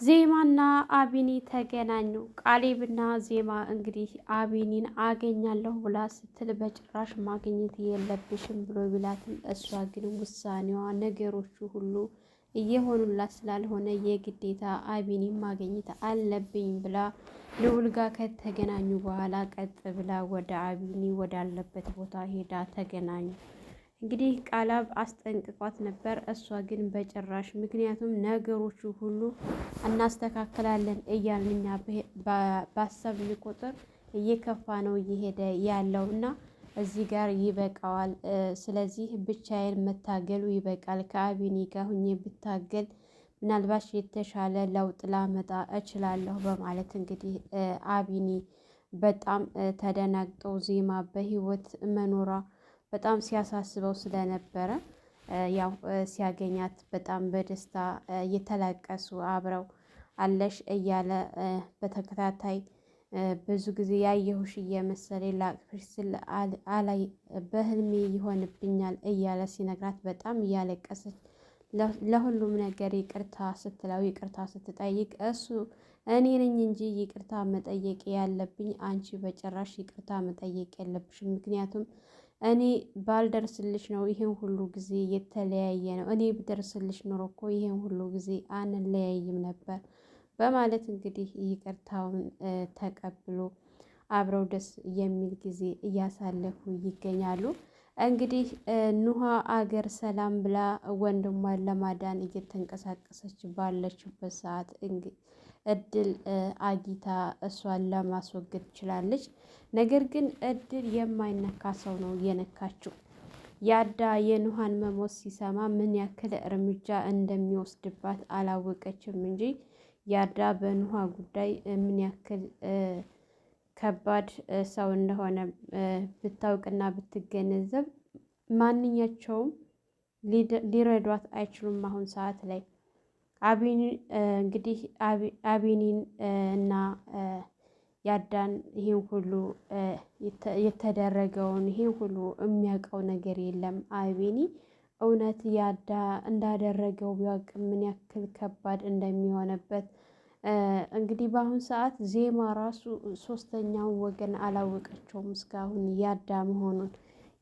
ዜማና አቢኒ ተገናኙ። ቃሌብና ዜማ እንግዲህ አቢኒን አገኛለሁ ብላ ስትል በጭራሽ ማግኘት የለብሽም ብሎ ቢላትም እሷ ግን ውሳኔዋ ነገሮቹ ሁሉ እየሆኑላት ስላልሆነ የግዴታ አቢኒን ማግኘት አለብኝ ብላ ልዑል ጋር ከተገናኙ በኋላ ቀጥ ብላ ወደ አቢኒ ወዳለበት ቦታ ሄዳ ተገናኙ። እንግዲህ ቃላብ አስጠንቅቋት ነበር። እሷ ግን በጭራሽ ምክንያቱም ነገሮቹ ሁሉ እናስተካክላለን እያልን እኛ ባሰብን ቁጥር እየከፋ ነው እየሄደ ያለው እና እዚህ ጋር ይበቃዋል። ስለዚህ ብቻዬን መታገሉ ይበቃል። ከአቢኒ ጋር ሁኜ ብታገል ምናልባት የተሻለ ለውጥ ላመጣ እችላለሁ በማለት እንግዲህ አቢኒ በጣም ተደናግጠው ዜማ በህይወት መኖሯ በጣም ሲያሳስበው ስለነበረ ያው ሲያገኛት በጣም በደስታ እየተላቀሱ አብረው አለሽ እያለ በተከታታይ ብዙ ጊዜ ያየሁሽ እየመሰለኝ ላቅፍሽ ስል አላይ በህልሜ ይሆንብኛል እያለ ሲነግራት በጣም እያለቀሰች ለሁሉም ነገር ይቅርታ ስትለው ይቅርታ ስትጠይቅ እሱ እኔ ነኝ እንጂ ይቅርታ መጠየቅ ያለብኝ አንቺ በጭራሽ ይቅርታ መጠየቅ የለብሽም። ምክንያቱም እኔ ባልደርስልሽ ነው ይሄን ሁሉ ጊዜ የተለያየ ነው። እኔ ብደርስልሽ ኖሮ እኮ ይሄን ሁሉ ጊዜ አንለያይም ነበር በማለት እንግዲህ ይቅርታውን ተቀብሎ አብረው ደስ የሚል ጊዜ እያሳለፉ ይገኛሉ። እንግዲህ ኑሃ አገር ሰላም ብላ ወንድሟን ለማዳን እየተንቀሳቀሰች ባለችበት ሰዓት እድል አጊታ እሷን ለማስወገድ ችላለች። ነገር ግን እድል የማይነካ ሰው ነው የነካችው። ያዳ የኑሃን መሞት ሲሰማ ምን ያክል እርምጃ እንደሚወስድባት አላወቀችም እንጂ ያዳ በኑሃ ጉዳይ ምን ያክል ከባድ ሰው እንደሆነ ብታውቅና ብትገነዘብ ማንኛቸውም ሊረዷት አይችሉም። አሁን ሰዓት ላይ አቢኒ እንግዲህ አቢኒን እና ያዳን ይሄን ሁሉ የተደረገውን ይሄን ሁሉ የሚያውቀው ነገር የለም። አቢኒ እውነት ያዳ እንዳደረገው ቢያውቅ ምን ያክል ከባድ እንደሚሆንበት እንግዲህ በአሁን ሰዓት ዜማ ራሱ ሶስተኛው ወገን አላወቀችውም እስካሁን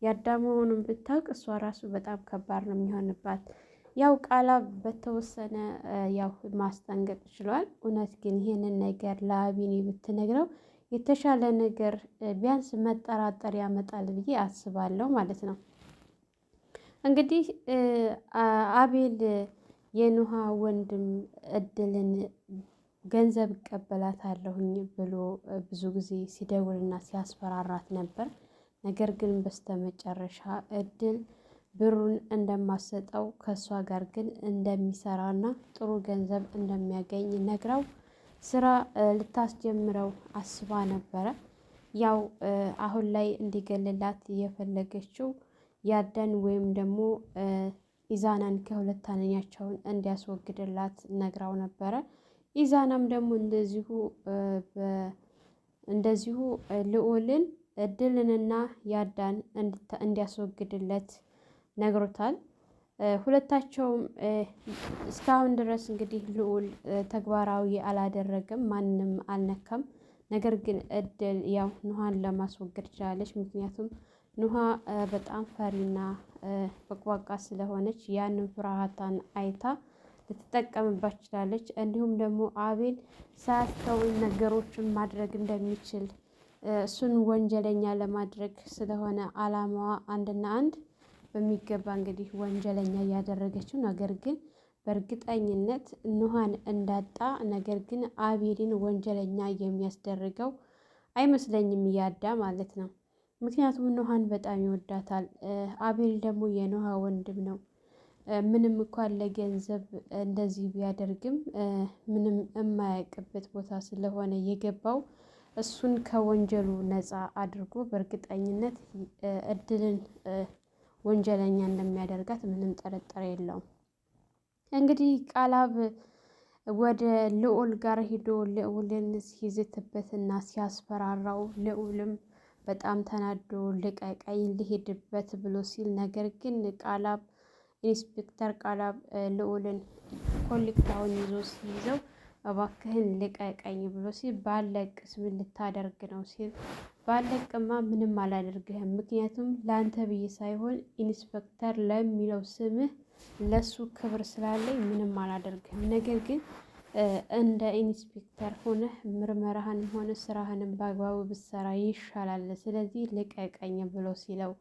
ያዳ መሆኑን ብታውቅ እሷ ራሱ በጣም ከባድ ነው የሚሆንባት። ያው ቃላብ በተወሰነ ያው ማስጠንቀቅ ችሏል። እውነት ግን ይሄንን ነገር ለአቢኒ ብትነግረው የተሻለ ነገር ቢያንስ መጠራጠር ያመጣል ብዬ አስባለሁ ማለት ነው። እንግዲህ አቤል የኑሃ ወንድም እድልን ገንዘብ እቀበላታለሁኝ ብሎ ብዙ ጊዜ ሲደውልና ሲያስፈራራት ነበር። ነገር ግን በስተመጨረሻ እድል ብሩን እንደማሰጠው ከእሷ ጋር ግን እንደሚሰራና ጥሩ ገንዘብ እንደሚያገኝ ነግራው ስራ ልታስጀምረው አስባ ነበረ። ያው አሁን ላይ እንዲገልላት የፈለገችው ያዳን ወይም ደግሞ ኢዛናን ከሁለት አንደኛቸውን እንዲያስወግድላት ነግራው ነበረ። ኢዛናም ደግሞ እንደዚሁ ልዑልን እድልንና ያዳን እንዲያስወግድለት ነግሮታል። ሁለታቸውም እስካሁን ድረስ እንግዲህ ልዑል ተግባራዊ አላደረገም፣ ማንም አልነካም። ነገር ግን እድል ያው ኑሃን ለማስወገድ ችላለች። ምክንያቱም ኑሃ በጣም ፈሪና በቅባቃ ስለሆነች ያንን ፍርሃቷን አይታ ልትጠቀምባት ችላለች። እንዲሁም ደግሞ አቤል ሳያስተውል ነገሮችን ማድረግ እንደሚችል እሱን ወንጀለኛ ለማድረግ ስለሆነ አላማዋ አንድና አንድ በሚገባ እንግዲህ ወንጀለኛ እያደረገችው ነገር ግን በእርግጠኝነት ኑሃን እንዳጣ ነገር ግን አቤልን ወንጀለኛ የሚያስደርገው አይመስለኝም ያዳ ማለት ነው። ምክንያቱም ኑሃን በጣም ይወዳታል። አቤል ደግሞ የኑሃ ወንድም ነው። ምንም እንኳን ለገንዘብ እንደዚህ ቢያደርግም ምንም የማያውቅበት ቦታ ስለሆነ የገባው እሱን ከወንጀሉ ነፃ አድርጎ በእርግጠኝነት እድልን ወንጀለኛ እንደሚያደርጋት ምንም ጥርጥር የለውም። እንግዲህ ቃላብ ወደ ልዑል ጋር ሄዶ ልዑልን ሲዝትበትና ሲያስፈራራው ልዑልም በጣም ተናዶ ልቀቀኝ ልሄድበት ብሎ ሲል ነገር ግን ኢንስፔክተር ቃላብ ልዑልን ኮሌታውን ይዞ ሲይዘው እባክህን ልቀቀኝ ብሎ ሲል ባለቅስ ምን ልታደርግ ነው ሲል ባለቅማ ምንም አላደርግህም፣ ምክንያቱም ለአንተ ብዬ ሳይሆን ኢንስፔክተር ለሚለው ስምህ ለሱ ክብር ስላለኝ ምንም አላደርግህም። ነገር ግን እንደ ኢንስፔክተር ሆነህ ምርመራህንም ሆነ ስራህንም በአግባቡ ብትሰራ ይሻላል። ስለዚህ ልቀቀኝ ብሎ ሲለው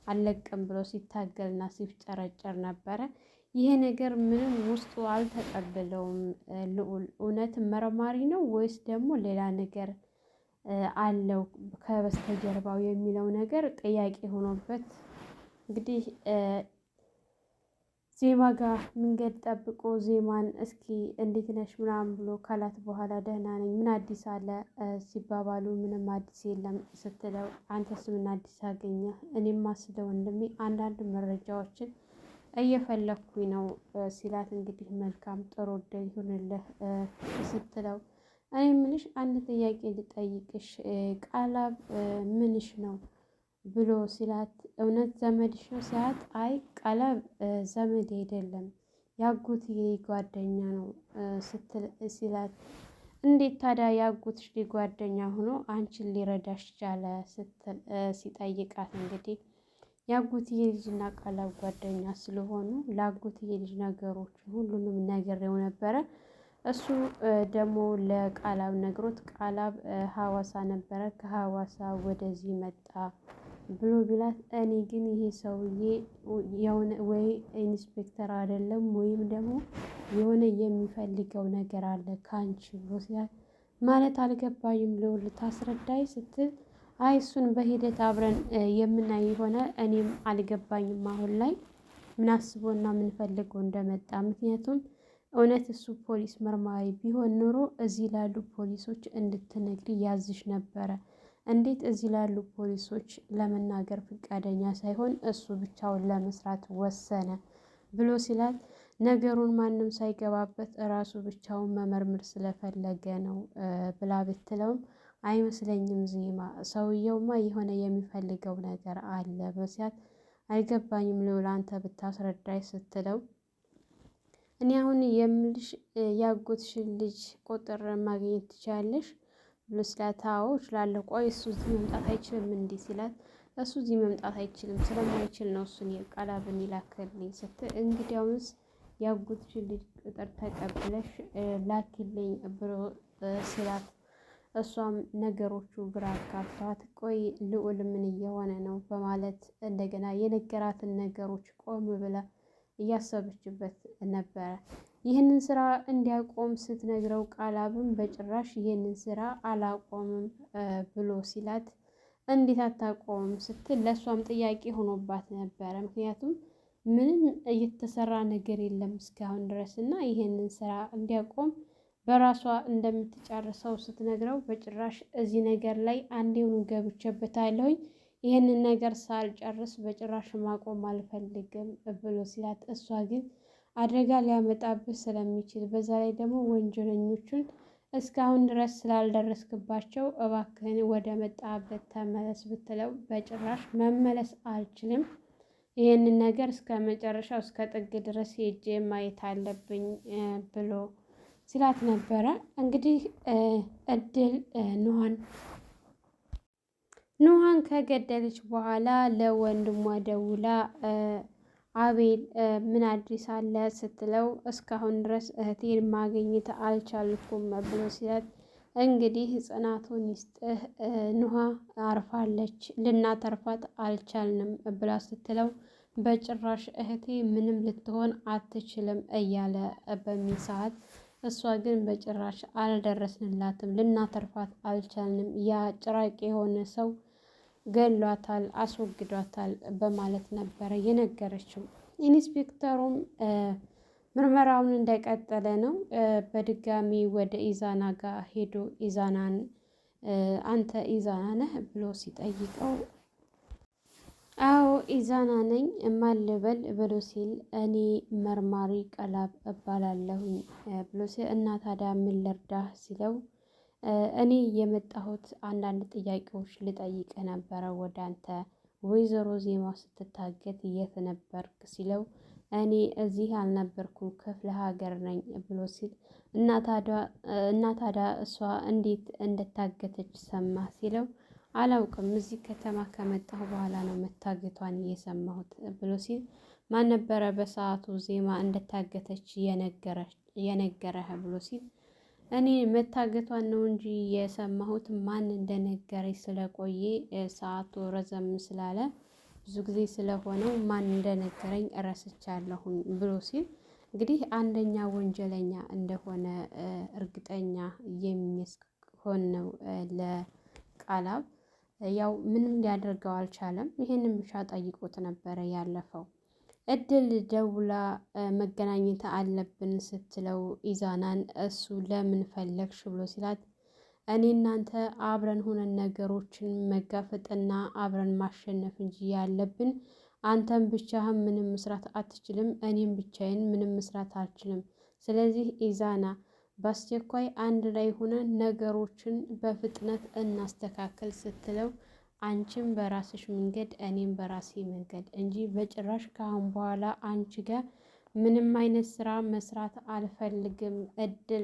አልለቅም ብሎ ሲታገልና ሲፍጨረጨር ነበረ። ይሄ ነገር ምንም ውስጡ አልተቀበለውም። ልዑል እውነት መርማሪ ነው ወይስ ደግሞ ሌላ ነገር አለው ከበስተጀርባው የሚለው ነገር ጥያቄ ሆኖበት እንግዲህ ዜማ ጋር መንገድ ጠብቆ ዜማን እስኪ እንዴት ነሽ ምናምን ብሎ ካላት በኋላ ደህና ነኝ ምን አዲስ አለ ሲባባሉ ምንም አዲስ የለም ስትለው አንተስ ምን አዲስ አገኘህ? እኔማ ስለ ወንድሜ አንዳንድ መረጃዎችን እየፈለኩኝ ነው ሲላት እንግዲህ መልካም ጥሩ እድል ይሁንልህ ስትለው እኔ ምንሽ አንድ ጥያቄ ልጠይቅሽ ቃላብ ምንሽ ነው ብሎ ሲላት እውነት ዘመድሽ ነው ሲላት አይ ቃላብ ዘመድ አይደለም ያጎቴ ጓደኛ ነው ስትል ሲላት እንዴት ታዲያ ያጎትሽ ጓደኛ ሆኖ አንቺን ሊረዳሽ ቻለ ስትል ሲጠይቃት እንግዲህ የአጎትዬ ልጅና ቃላብ ጓደኛ ስለሆኑ ለአጎትዬ ልጅ ነገሮችን ሁሉንም ነግሬው ነበረ። እሱ ደግሞ ለቃላብ ነግሮት ቃላብ ሀዋሳ ነበረ ከሀዋሳ ወደዚህ መጣ ብሎ ቢላት እኔ ግን ይሄ ሰውዬ የሆነ ወይ ኢንስፔክተር አይደለም ወይም ደግሞ የሆነ የሚፈልገው ነገር አለ ካንቺ ብሎ ሲላት ማለት አልገባኝም ልዑል ታስረዳኝ ስትል አይ እሱን በሂደት አብረን የምናይ የሆነ እኔም አልገባኝም አሁን ላይ ምን አስቦና ምን ፈልጎ እንደመጣ። ምክንያቱም እውነት እሱ ፖሊስ መርማሪ ቢሆን ኖሮ እዚህ ላሉ ፖሊሶች እንድትነግሪ ያዝሽ ነበረ። እንዴት እዚህ ላሉ ፖሊሶች ለመናገር ፈቃደኛ ሳይሆን እሱ ብቻውን ለመስራት ወሰነ ብሎ ሲላት ነገሩን ማንም ሳይገባበት እራሱ ብቻውን መመርመር ስለፈለገ ነው ብላ ብትለውም አይመስለኝም ዜማ ሰውየውማ የሆነ የሚፈልገው ነገር አለ በሲያት አይገባኝም ልዑል አንተ ብታስረዳኝ ስትለው እኔ አሁን የምልሽ ያጎትሽን ልጅ ቁጥር ማግኘት ትችያለሽ ብሎ ሲላት አዎ እችላለሁ ቆይ እሱ እዚህ መምጣት አይችልም እንዲህ ሲላት እሱ እዚህ መምጣት አይችልም ስለማይችል ነው እሱን ቃላብን ይላክልኝ ስትል እንግዲያውስ ያጎትሽን ልጅ ቁጥር ተቀብለሽ ላኪልኝ ብሎ ሲላት እሷም ነገሮቹ ግራ አጋባት ቆይ ልዑል ምን እየሆነ ነው በማለት እንደገና የነገራትን ነገሮች ቆም ብላ እያሰበችበት ነበረ። ይህንን ስራ እንዲያቆም ስትነግረው ቃላብም በጭራሽ ይህንን ስራ አላቆምም ብሎ ሲላት እንዴት አታቆምም ስትል ለእሷም ጥያቄ ሆኖባት ነበረ። ምክንያቱም ምንም እየተሰራ ነገር የለም እስካሁን ድረስ እና ይህንን ስራ እንዲያቆም በራሷ እንደምትጨርሰው ስትነግረው በጭራሽ እዚህ ነገር ላይ አንዴውኑ ገብቼበታለሁኝ ይህንን ነገር ሳልጨርስ በጭራሽ ማቆም አልፈልግም ብሎ ሲላት እሷ ግን አደጋ ሊያመጣብህ ስለሚችል በዛ ላይ ደግሞ ወንጀለኞቹን እስካሁን ድረስ ስላልደረስክባቸው እባክህን ወደ መጣበት ተመለስ ብትለው በጭራሽ መመለስ አልችልም ይህንን ነገር እስከ መጨረሻው እስከ ጥግ ድረስ ሄጄ ማየት አለብኝ ብሎ ሲላት ነበረ። እንግዲህ እድል ኑሃን ከገደለች በኋላ ለወንድሟ ደውላ አቤል ምን አዲስ አለ ስትለው እስካሁን ድረስ እህቴን ማግኘት አልቻልኩም ብሎ ሲላት እንግዲህ ጽናቱን ይስጥህ ኑሃ አርፋለች ልናተርፋት አልቻልንም ብላ ስትለው በጭራሽ እህቴ ምንም ልትሆን አትችልም እያለ በሚል ሰዓት እሷ ግን በጭራሽ አልደረስንላትም ልናተርፋት አልቻልንም ያ ጭራቅ የሆነ ሰው ገሏታል አስወግዷታል በማለት ነበረ የነገረችው። ኢንስፔክተሩም ምርመራውን እንደቀጠለ ነው። በድጋሚ ወደ ኢዛና ጋር ሄዶ ኢዛናን አንተ ኢዛና ነህ ብሎ ሲጠይቀው አዎ ኢዛና ነኝ ማን ልበል ብሎ ሲል እኔ መርማሪ ቃላብ እባላለሁኝ ብሎ ሲል እና ታዲያ ምን ልርዳህ ሲለው እኔ የመጣሁት አንዳንድ ጥያቄዎች ልጠይቅ ነበረ ወደ አንተ ወይዘሮ ዜማ ስትታገት የት ነበርክ ሲለው እኔ እዚህ አልነበርኩም ክፍለ ሀገር ነኝ ብሎ ሲል እና ታዲያ እሷ እንዴት እንደታገተች ሰማህ ሲለው አላውቅም፣ እዚህ ከተማ ከመጣሁ በኋላ ነው መታገቷን የሰማሁት ብሎ ሲል ማን ነበረ በሰዓቱ ዜማ እንደታገተች የነገረህ ብሎ ሲል እኔ መታገቷን ነው እንጂ የሰማሁት ማን እንደነገረኝ ስለቆየ ሰዓቱ ረዘም ስላለ ብዙ ጊዜ ስለሆነው ማን እንደነገረኝ እረስቻለሁኝ ብሎ ሲል እንግዲህ አንደኛ ወንጀለኛ እንደሆነ እርግጠኛ የሚሆን ነው ለቃላብ። ያው ምንም ሊያደርገው አልቻለም። ይሄንን ብቻ ጠይቆት ነበረ ያለፈው። እድል ደውላ መገናኘት አለብን ስትለው ኢዛናን እሱ ለምን ፈለግሽ ብሎ ሲላት እኔ እናንተ አብረን ሆነን ነገሮችን መጋፈጥና አብረን ማሸነፍ እንጂ ያለብን አንተም ብቻህን ምንም መስራት አትችልም፣ እኔም ብቻዬን ምንም መስራት አልችልም። ስለዚህ ኢዛና በአስቸኳይ አንድ ላይ ሆነን ነገሮችን በፍጥነት እናስተካከል ስትለው አንቺም በራስሽ መንገድ እኔም በራሴ መንገድ እንጂ በጭራሽ ከአሁን በኋላ አንቺ ጋር ምንም አይነት ስራ መስራት አልፈልግም፣ እድል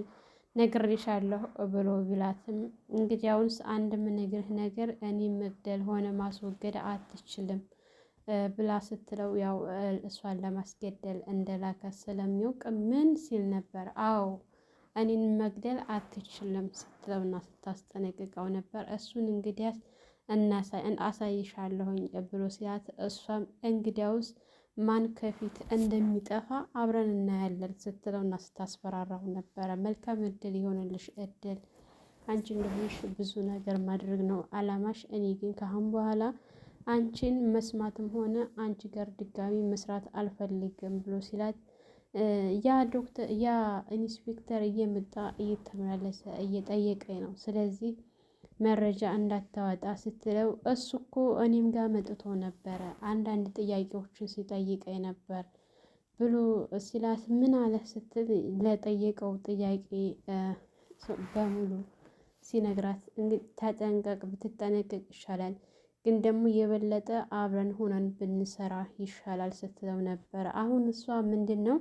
ነግሬሻለሁ ብሎ ቢላትም እንግዲያውስ አንድ ምነግርህ ነገር እኔ መግደል ሆነ ማስወገድ አትችልም ብላ ስትለው ያው እሷን ለማስገደል እንደላከ ስለሚያውቅ ምን ሲል ነበር? አዎ እኔን መግደል አትችልም ስትለውና ስታስጠነቅቀው ነበር። እሱን እንግዲያስ አሳይሻለሁኝ ብሎ ሲላት እሷም እንግዲያውስ ማን ከፊት እንደሚጠፋ አብረን እናያለን ስትለውና ስታስፈራራው ነበረ። መልካም እድል ይሆንልሽ፣ እድል አንቺ እንደሆንሽ ብዙ ነገር ማድረግ ነው አላማሽ። እኔ ግን ከአሁን በኋላ አንቺን መስማትም ሆነ አንቺ ጋር ድጋሚ መስራት አልፈልግም ብሎ ሲላት ያ ኢንስፔክተር እየመጣ እየተመላለሰ እየጠየቀኝ ነው፣ ስለዚህ መረጃ እንዳታወጣ ስትለው እሱ እኮ እኔም ጋር መጥቶ ነበረ አንዳንድ ጥያቄዎችን ሲጠይቀኝ ነበር ብሎ ሲላት ምን አለ ስትል ለጠየቀው ጥያቄ በሙሉ ሲነግራት ተጠንቀቅ፣ ብትጠነቀቅ ይሻላል፣ ግን ደግሞ የበለጠ አብረን ሆነን ብንሰራ ይሻላል ስትለው ነበር። አሁን እሷ ምንድን ነው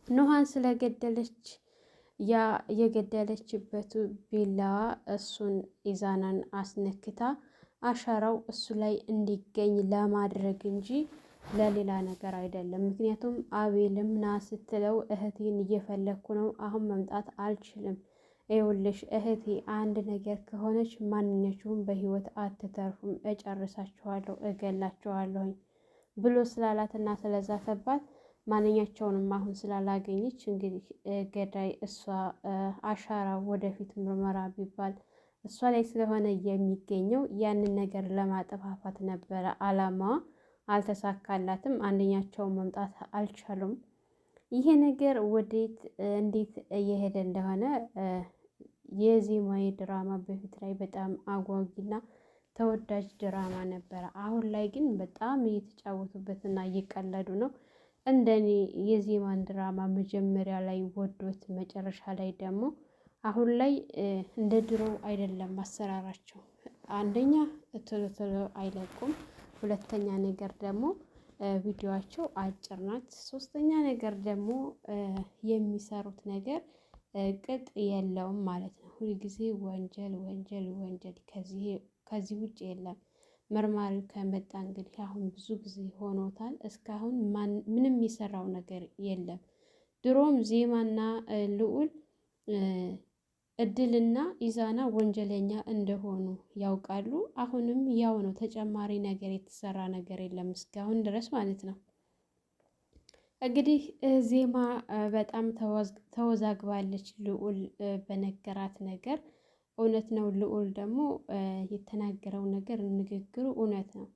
ኑሃን ስለገደለች ያ የገደለችበት ቢላዋ እሱን ኢዛናን አስነክታ አሻራው እሱ ላይ እንዲገኝ ለማድረግ እንጂ ለሌላ ነገር አይደለም። ምክንያቱም አቤልም ና ስትለው እህቴን እየፈለግኩ ነው፣ አሁን መምጣት አልችልም፣ ይኸውልሽ እህቴ አንድ ነገር ከሆነች ማንኛችሁም በህይወት አትተርፉም፣ እጨርሳችኋለሁ፣ እገላችኋለሁኝ ብሎ ስላላትና ስለዛተባት ማንኛቸውንም አሁን ስላላገኘች እንግዲህ ገዳይ እሷ አሻራ ወደፊት ምርመራ ቢባል እሷ ላይ ስለሆነ የሚገኘው ያንን ነገር ለማጠፋፋት ነበረ አላማዋ። አልተሳካላትም። አንደኛቸውን መምጣት አልቻሉም። ይሄ ነገር ወዴት እንዴት እየሄደ እንደሆነ የዜማዊ ድራማ በፊት ላይ በጣም አጓጊና ተወዳጅ ድራማ ነበረ። አሁን ላይ ግን በጣም እየተጫወቱበትና እየቀለዱ ነው። እንደኔ የዜማን ድራማ መጀመሪያ ላይ ወዶት መጨረሻ ላይ ደግሞ አሁን ላይ እንደ ድሮ አይደለም አሰራራቸው። አንደኛ ቶሎ ቶሎ አይለቁም፣ ሁለተኛ ነገር ደግሞ ቪዲዮአቸው አጭር ናት፣ ሶስተኛ ነገር ደግሞ የሚሰሩት ነገር ቅጥ የለውም ማለት ነው። ሁልጊዜ ወንጀል ወንጀል ወንጀል፣ ከዚህ ውጭ የለም። መርማሪው ከመጣ እንግዲህ አሁን ብዙ ጊዜ ሆኖታል። እስካሁን ምንም የሰራው ነገር የለም። ድሮም ዜማና ልዑል እድልና ኢዛና ወንጀለኛ እንደሆኑ ያውቃሉ። አሁንም ያው ነው። ተጨማሪ ነገር የተሰራ ነገር የለም እስካሁን ድረስ ማለት ነው። እንግዲህ ዜማ በጣም ተወዛግባለች። ልዑል በነገራት ነገር እውነት ነው። ልዑል ደግሞ የተናገረው ነገር ንግግሩ እውነት ነው።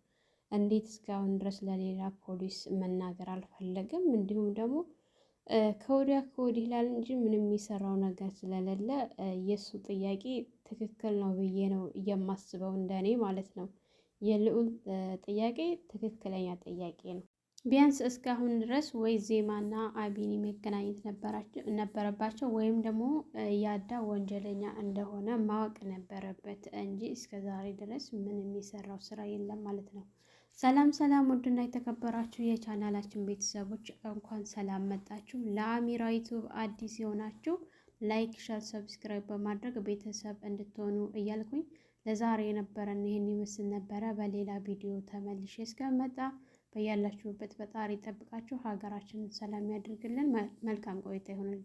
እንዴት እስካሁን ድረስ ለሌላ ፖሊስ መናገር አልፈለገም? እንዲሁም ደግሞ ከወዲያ ከወዲህ ይላል እንጂ ምንም የሚሰራው ነገር ስለሌለ የእሱ ጥያቄ ትክክል ነው ብዬ ነው የማስበው፣ እንደኔ ማለት ነው። የልዑል ጥያቄ ትክክለኛ ጥያቄ ነው። ቢያንስ እስካሁን ድረስ ወይ ዜማና አቢኒ መገናኘት ነበረባቸው ወይም ደግሞ ያዳ ወንጀለኛ እንደሆነ ማወቅ ነበረበት እንጂ እስከዛሬ ድረስ ምንም የሚሰራው ስራ የለም ማለት ነው። ሰላም ሰላም፣ ውድና የተከበራችሁ የቻናላችን ቤተሰቦች እንኳን ሰላም መጣችሁ። ለአሚራ ዩቱብ አዲስ የሆናችሁ ላይክ፣ ሸር፣ ሰብስክራይብ በማድረግ ቤተሰብ እንድትሆኑ እያልኩኝ ለዛሬ የነበረን ይህን ይመስል ነበረ። በሌላ ቪዲዮ ተመልሼ እስከመጣ በያላችሁበት ፈጣሪ ይጠብቃችሁ፣ ሀገራችንን ሰላም ያድርግልን። መልካም ቆይታ ይሆንልን።